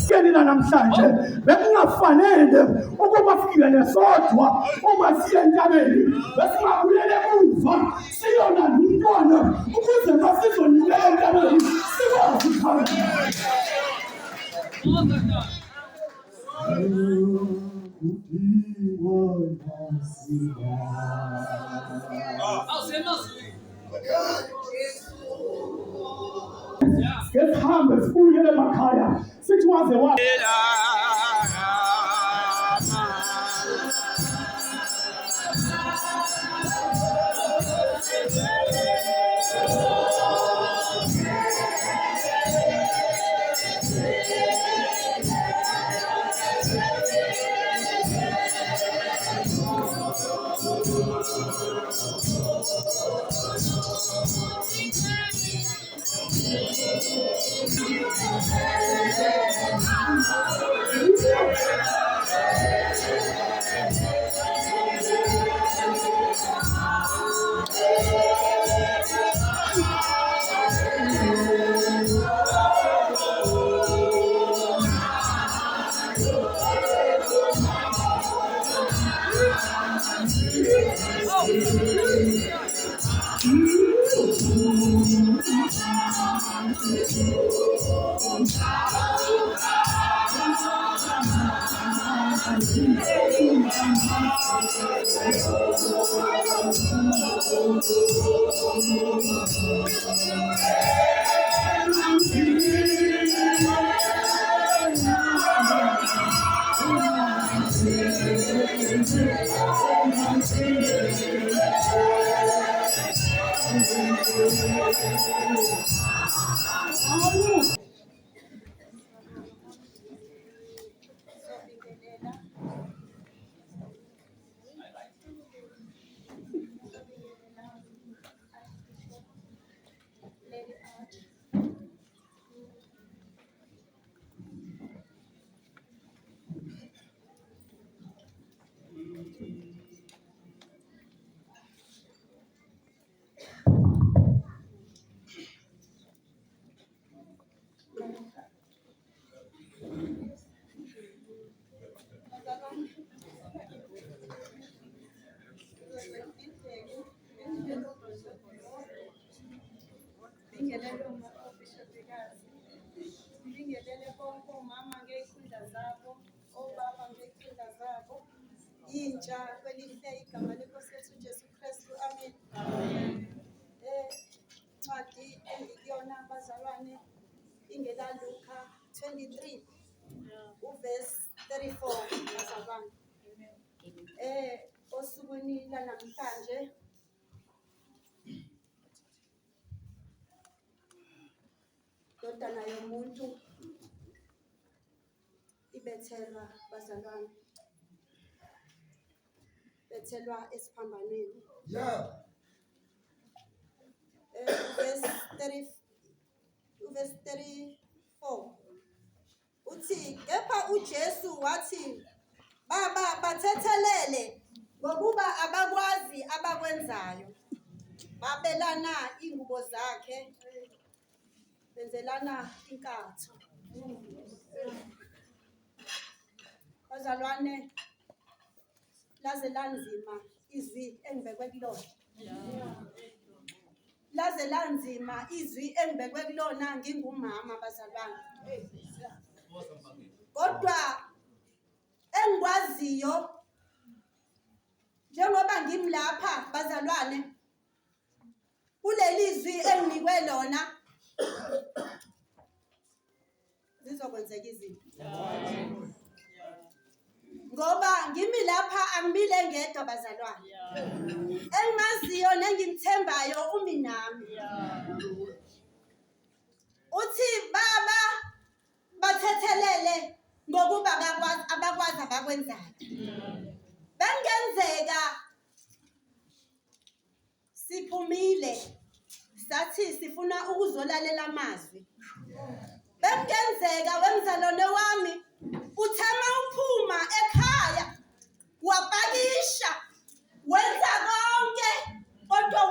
Kenina namhlanje bekungafanele ukuba singene sodwa uma siya entabeni besingabulele emuva siyona umntwana ukuze masizonibela entabeni sikwazi ukuhamba. Sihambe sibuyele emakhaya sithi waze wa intsha kwelihle igama lenkosi yethu Jesu Kristu, amen. Ncwadi engikuyona bazalwane ingela Luka 23 uverse 34 bazalwane. Osukwini lanamhlanje indodana yomuntu ibethelwa bazalwane, bethelwa esiphambanweni. Verse 34 uthi kepha uJesu wathi, Baba bathethelele ngokuba abakwazi abakwenzayo. Babelana ingubo zakhe, benzelana inkatho. Bazalwane, laze lanzima izwi engibekwe kulona. Laze lanzima izwi engibekwe kulona ngingumama bazalwane. Kodwa engikwaziyo njengoba ngimlapha bazalwane, kuleli zwi enginikwe lona zizokwenzeka izinto. Ngoba ngimi lapha angimile ngedwa bazalwane. Engimaziyo nengimthembayo umi nami. Uthi baba bathethelele ngokuba abakwazi abakwenzayo. Bengenzeka siphumile sathi sifuna ukuzolalela amazwi. Bengenzeka wemzalwane wami uthama uphuma ekhaya wapakisha wenza konke kodwa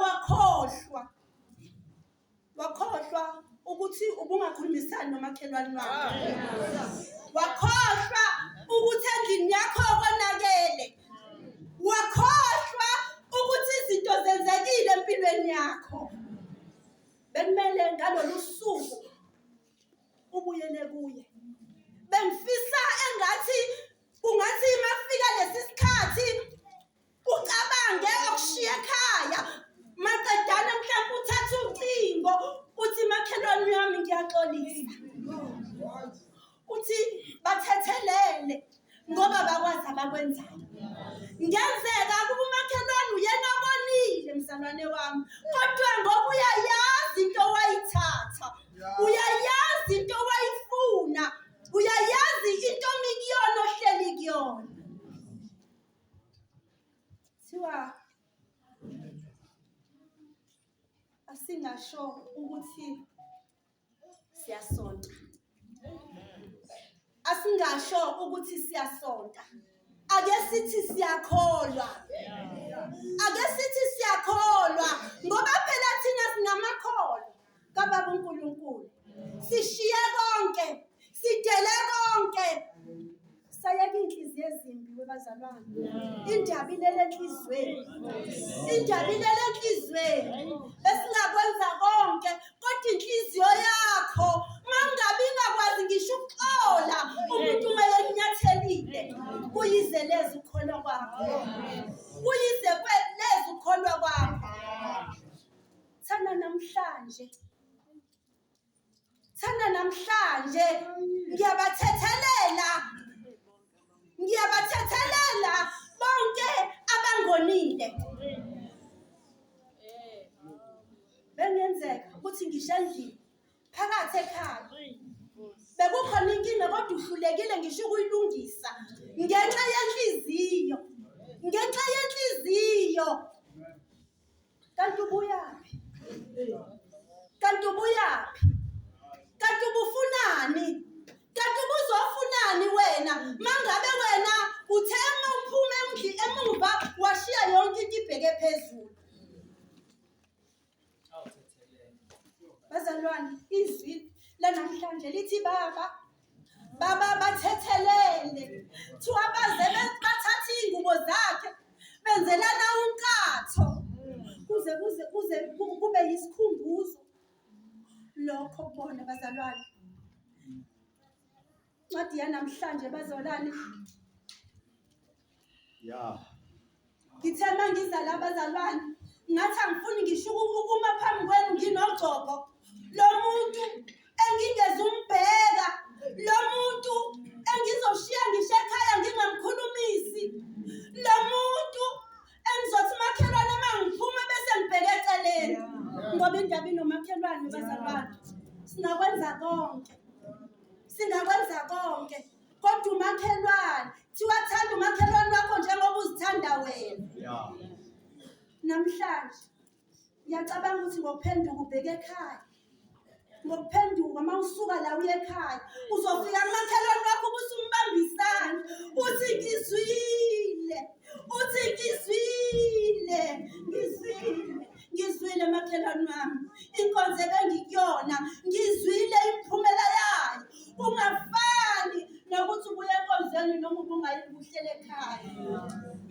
wakhohlwa ukuthi ubungakhulumisani nomakhelwane wakhe. Wakhohlwa ukuthi endlini yakho konakele. Wakhohlwa ukuthi izinto zenzekile empilweni yakho. Bekumele ngalolu suku ubuyele kuye. Bengifisa engathi ungathi mafika lesi sikhathi ucabange okushiya ekhaya. Maqedana mhlawumbe uthatha ucingo uthi makhelwane wami ngiyaxolisa. Uthi bathethelele ngoba bakwazi abakwenzayo. Ngenzeka kuba umakhelwane uyena obonile mzalwane wami. Kodwa ngoba uyayazi into wayithatha. Uyayazi into wayifuna. Uyayazi into mikuyona ohleli kuyona. Siwa asingasho ukuthi siyasonta. Asingasho ukuthi siyasonta. Ake sithi siyakholwa. Ake sithi siyakholwa ngoba phela thina singamakholwa kaBaba uNkulunkulu. Sishiye konke, sidele konke. Sayeka inhliziyo ezimbi webazalwane. Indaba ilele enhlizweni. Indaba ilele enhlizweni. Esingakwenza konke kodwa inhliziyo yakho mangabe ingakwazi ngisho ukuxola umuntu mayenyathelile. Uyize lezi ukholwa kwakho. Uyize lezi ukholwa kwakho. Thana namhlanje ngiyabathethelela bonke abangonile. Bengenzeka ukuthi ngisho endlini phakathi ekhaya bekukhona inkinga kodwa uhlulekile ngisho ukuyilungisa ngenxa yenhliziyo. Kanti ubuyaphi? Kanti ubufunani? Kanti ubuzofunani wena? Mangabe wena uthema uphume emuva washiya yonke into ibheke phezulu. Bazalwane, izwi lanamhlanje lithi baba bathethelele. Thiwa baze bathatha ingubo zakhe benzelana unkatho kuze kube yisikhumbuzo lokho bona bazalwane. Ncwadi yanamhlanje bazalwane. Ngithema ngizala bazalwane. Ngathi angifuni ngisho ukuma phambi kwenu nginogcobo. Lo muntu engingeze umbheka. Lo muntu engizoshiya ngisho ekhaya ngingamkhulumisi. Lo muntu engizothi makhelwane mangiphuma bese ngibheke eceleni. Ngoba indaba inomakhelwane bazalwane. Singakwenza konke. Kodwa umakhelwane, thiwa thanda umakhelwane wakho njengoba uzithanda wena. Namhlanje ngiyacabanga ukuthi ngokuphenduka ubheke ekhaya. Ngokuphenduka mawusuka la uye ekhaya uzofika kumakhelwane wakho ubusumbambisana. Uthi ngizwile makhelwane wami. Inkonzo ebengikuyona ngizwile imiphumela yayo. Ungafani nokuthi ubuye enkonzweni noma ubungayi uhlele ekhaya.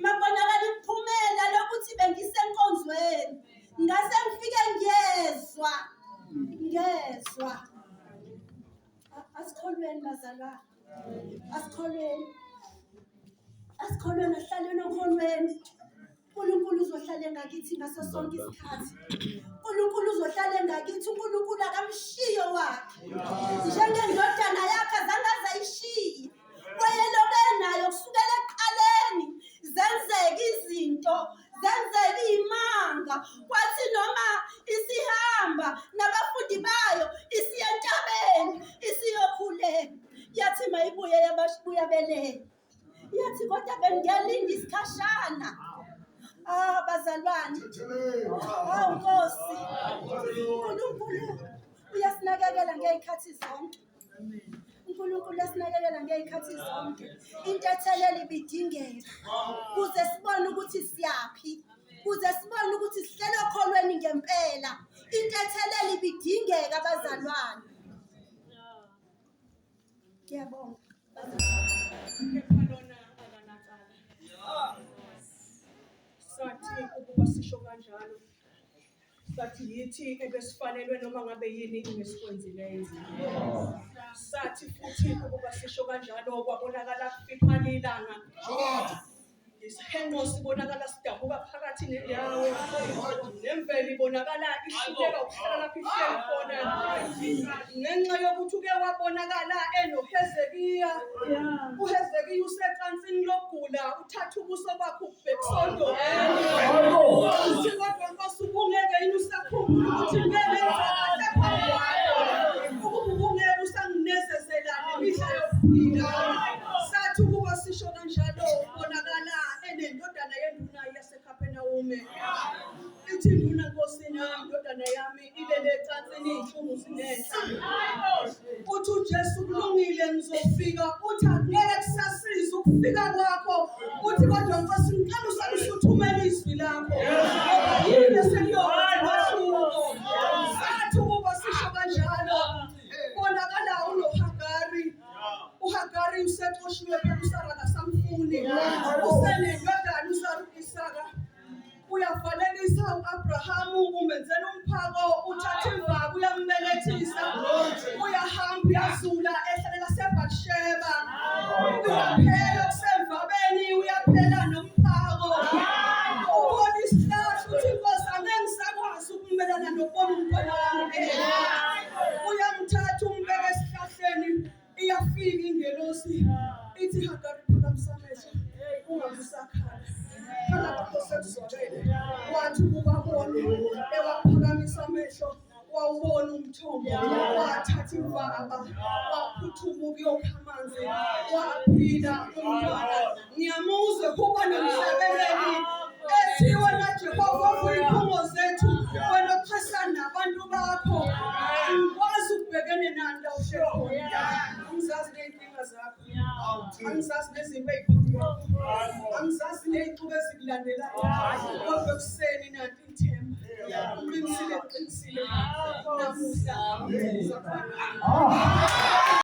Mabonakala imiphumela lokuthi bengisenkonzweni. Ngase ngifike ngiyezwa. Asikholweni bazalwane. Asikholweni. Asihlaleni okholweni. uNkulunkulu uzohlala ngakithi ngaso sonke isikhathi. uNkulunkulu uzohlala ngakithi, uNkulunkulu akamshiyo wakhe. Njengendodana yakhe azange azayishiye. Wayelobe nayo kusukela ekuqaleni, zenzeka izinto, zenzeka iy'manga. Kwathi noma isihamba nabafundi bayo isiya entabeni isiyokhuleka, yathi mayibuye yabuya belele. Yathi kodwa bengiyalinda isikhashana. Bazalwane, Nkosi, uNkulunkulu uyasinakekela ngey'khathi zonke. uNkulunkulu uyasinakekela ngey'khathi zonke. Into ethelele ibidingeka kuze sibone ukuthi siyaphi, kuze sibone ukuthi sihlele okholweni ngempela. Into ethelele ibidingeka bazalwane. Ngiyabonga. Sathi ukuba sisho kanjalo, sathi yithi ebesifanelwe noma ngabe yini ingesikwenzileyo. Sathi futhi ukuba sisho kanjalo kwabonakala kufiphala ilanga. Isihenqo sibonakala sidabuka phakathi nendawo, nemvelo ibonakala ihluleka ukuhlala lapho ihleli khona. Ngenxa yokuthi uke wabonakala enoHezekiya. uHezekiya usecansini lokugula, uthatha ubuso bakhe ubheksondo. Uthi kodwa Nkosi ubungeke yini usakhumbula ukuthi ngeke ngenzakale phambi kwakho, ukuba ubungeke usanginezezelane imihla yokuphila. Sathi ukuba sisho kanjalo ubonakala enendodana yenduna yaseKhaphenawume. Ithi induna, Nkosi nami indodana yami ilele ecansini iy'nhlungu zinenhla. Uthi uJesu kulungile ngizofika. Uthi angeke kusasiza ukufika kwakho. Uthi kodwa Nkosi ngicela usale uthumele izwi lakho, ngoba yini eseliyokwenza. Sathi ukuba sisho kanjalo ubonakala unoHagari. uHagari usexoshiwe phela uSara kasamfuni. Usenendodana uSara. Uyavalelisa u-Abrahamu, umenzela umphako, uthatha imvaba uyambelethisa. Uyahamba uyazula ehlalela seBathsheba. Uyaphela kusemvabeni, uyaphela nomphako. Ubona isihlahla uthi Nkosi angeke ngisakwazi ukumelana nokubona umntwana wami. Uyamthatha umbeke esihlahleni, iyafika ingelosi. Ithi Hagari phakamisa amehlo, ungabe usakhala. Khala bakho sekuzwakele. Wathi ukubabona, ewaphakamisa amehlo, wawubona umthombo. Wathatha imvaba, waphuthuma ukuyokha amanzi, waphila umntwana. Ngiyamuzwa kuba nomhlabeleli ethiwa naJehova kuyinkomo zethu, wena ophasana nabantu bakho. Angikwazi ukubhekene nani la uhleli khona. Angizazi ney'nkinga zakho, angizazi nezimpi ey'phambi kwakho, angizazi ney'cubu ezikulandelayo, kodwa ekuseni nanti ithemba. Uqinisile namuhla.